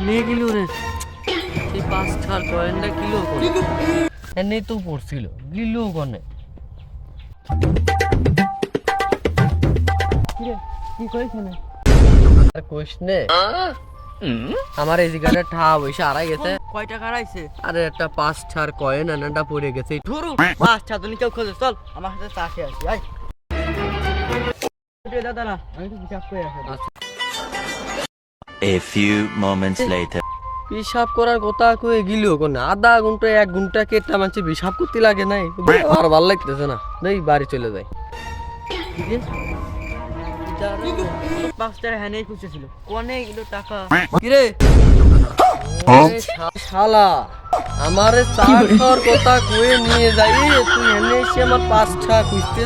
নিয়ে গেল রে এই 5টার কয়েনটা কিলো করে এনে তো পড়ছিল গিল কোনে কি কইছ না আর কইছ নে আমার এই জায়গাটা ঠা পয়সা আড়াই গেছে কয় টাকা হারাইছে? আরে একটা 5টার কয়েন আনাটা পড়ে গেছে ধরু মাছটা তুমি কেউ খোঁজো, চল আমার সাথে চা খেয়ে আসি। আয় দাদা না, আমি তো হিসাব করে আসি। A few moments later. হিসাব করার কথা কয়ে গিল কোনে আধা ঘন্টা 1 ঘন্টা কেটে মানছে হিসাব করতে লাগে নাই আর ভালো লাগতেছে না নেই বাড়ি চলে যাই পাঁচটার হ্যানেই খুঁজেছিল অনেকগুলো টাকা। কিরে শালা আমারে চার খাওয়ার কথা কয়ে নিয়ে যাই তুই এনে এসে আমার 5টা খুঁজতে